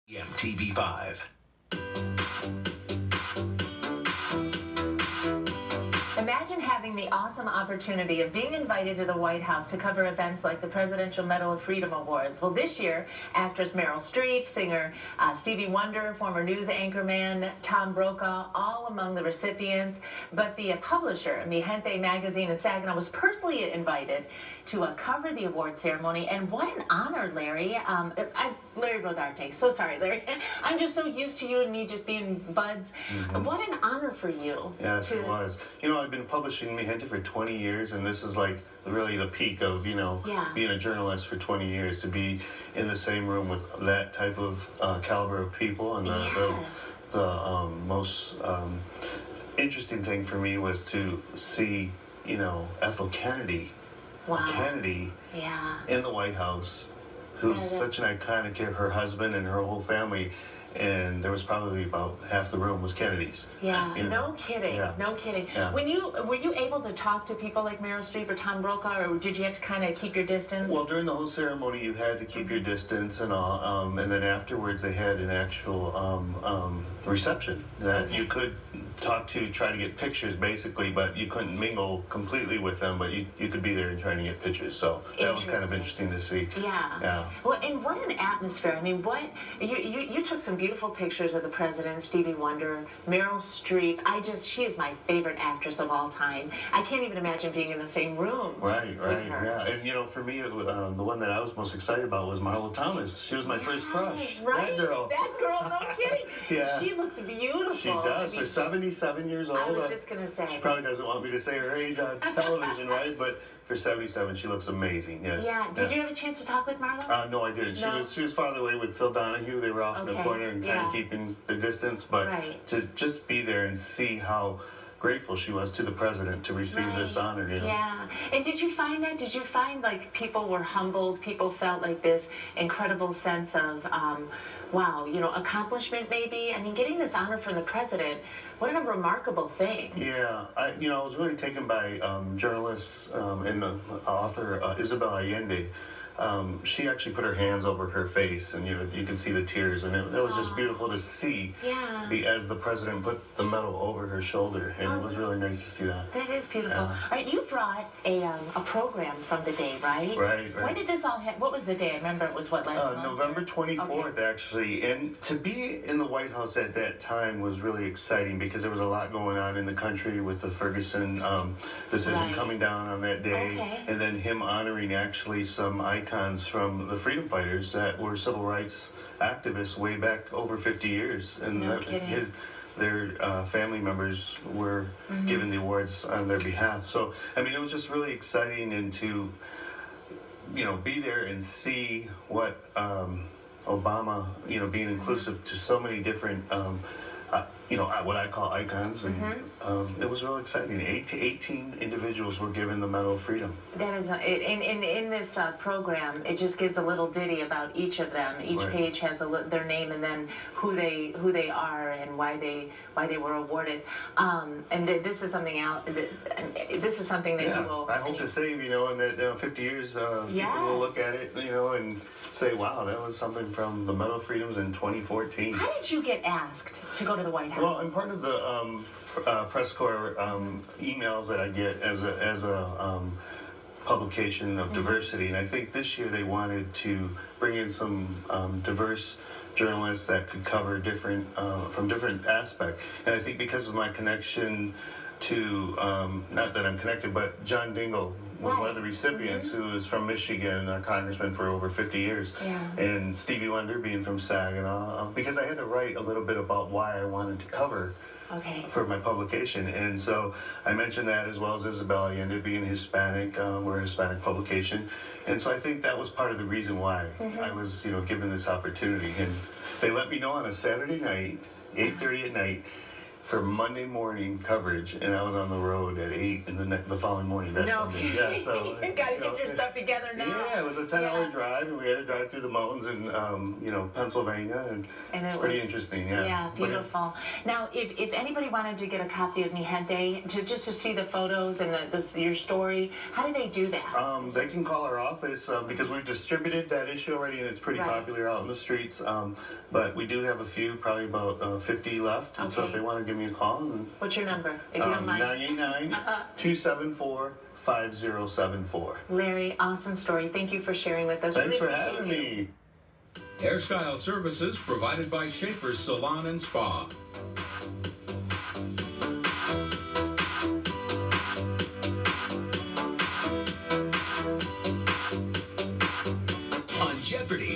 MTV5. Imagine having the awesome opportunity of being invited to the White House to cover events like the Presidential Medal of Freedom Awards. Well, this year, actress Meryl Streep, singer Stevie Wonder, former news anchorman Tom Brokaw, all among the recipients. But the publisher, Mi Gente magazine in Saginaw, was personally invited to cover the award ceremony. And what an honor, Larry. Larry Rodarte. So sorry, Larry. I'm just so used to you and me just being buds. What an honor for you. Yes, it was. You know, I've been publishing Mi Gente for 20 years, and this is like really the peak of, being a journalist for 20 years, to be in the same room with that type of caliber of people. And the most interesting thing for me was to see, Ethel Kennedy, Kennedy in the White House, who's such an iconic, her husband and her whole family. And there was probably about half the room was Kennedy's. Yeah, no kidding, no kidding. Yeah. Were you able to talk to people like Meryl Streep or Tom Brokaw, or did you have to kind of keep your distance? Well, during the whole ceremony, you had to keep your distance and all, and then afterwards they had an actual reception that you could talk to, try to get pictures basically, but you couldn't mingle completely with them, but you could be there and trying to get pictures. So that was kind of interesting to see. Yeah. Well, and what an atmosphere. I mean, you took some beautiful pictures of the president, Stevie Wonder, Meryl Streep. She is my favorite actress of all time. I can't even imagine being in the same room. Right, yeah. And for me, the one that I was most excited about was Marlo Thomas. She was my first crush. Right? That girl, no kidding. Yeah. She looked beautiful. She does. For 77 years old. I was just going to say. She probably doesn't want me to say her age on television, right? But for 77, she looks amazing. Yes. Yeah. Did you have a chance to talk with Marlo? No, I didn't. No? She was farther away with Phil Donahue. They were off in the corner and kind of keeping the distance. But to just be there and see how grateful she was to the president to receive this honor. Yeah. And did you find that? Did you find like people were humbled? People felt like this incredible sense of, wow, accomplishment maybe? I mean, getting this honor from the president, what a remarkable thing. Yeah. I was really taken by journalists and the author Isabel Allende. She actually put her hands over her face, and you can see the tears, and it was just beautiful to see. As the president put the medal over her shoulder, and it was really nice to see that. That is beautiful. All right, you brought a program from the day, right? Right. When did this all happen? What was the day? I remember it was last month? November 24th, actually. And to be in the White House at that time was really exciting because there was a lot going on in the country with the Ferguson decision coming down on that day, and then him honoring actually some icons from the freedom fighters that were civil rights activists way back over 50 years, and their family members were given the awards on their behalf. So I mean, it was just really exciting, and to be there and see what Obama, being inclusive to so many different what I call icons, and it was really exciting. 18 individuals were given the Medal of Freedom. That is, in this program, it just gives a little ditty about each of them. Each page has their name and then who they are and why they were awarded. And this is something else. This is something that you will. I hope to save, in that 50 years, people will look at it, and say, wow, that was something from the Medal of Freedoms in 2014. How did you get asked to go to the White House? Well, I'm part of the press corps emails that I get as a publication of diversity, and I think this year they wanted to bring in some diverse journalists that could cover from different aspects. And I think because of my connection to, not that I'm connected, but John Dingell was one of the recipients, who is from Michigan, a congressman for over 50 years. And Stevie Wonder being from Saginaw, because I had to write a little bit about why I wanted to cover for my publication. And so I mentioned that, as well as Isabel Allende being Hispanic. We're a Hispanic publication. And so I think that was part of the reason why I was, given this opportunity. And they let me know on a Saturday night, 8:30 at night, for Monday morning coverage, and I was on the road at 8 in the following morning. That Sunday. Yeah, so you gotta get your stuff together now. Yeah, it was a 10-hour drive, and we had to drive through the mountains in Pennsylvania, and it's pretty interesting. Yeah. Yeah, beautiful. Now, if anybody wanted to get a copy of Mi Gente, just to see the photos and your story, how do they do that? They can call our office because we've distributed that issue already, and it's pretty popular out in the streets. But we do have a few, probably about 50 left. And so if they want to give me a call, what's your number, if you don't mind? 989-274-5074. Larry, awesome story. Thank you for sharing with us. Thanks for having me. Hairstyle services provided by Schaefer's Salon and Spa. On Jeopardy!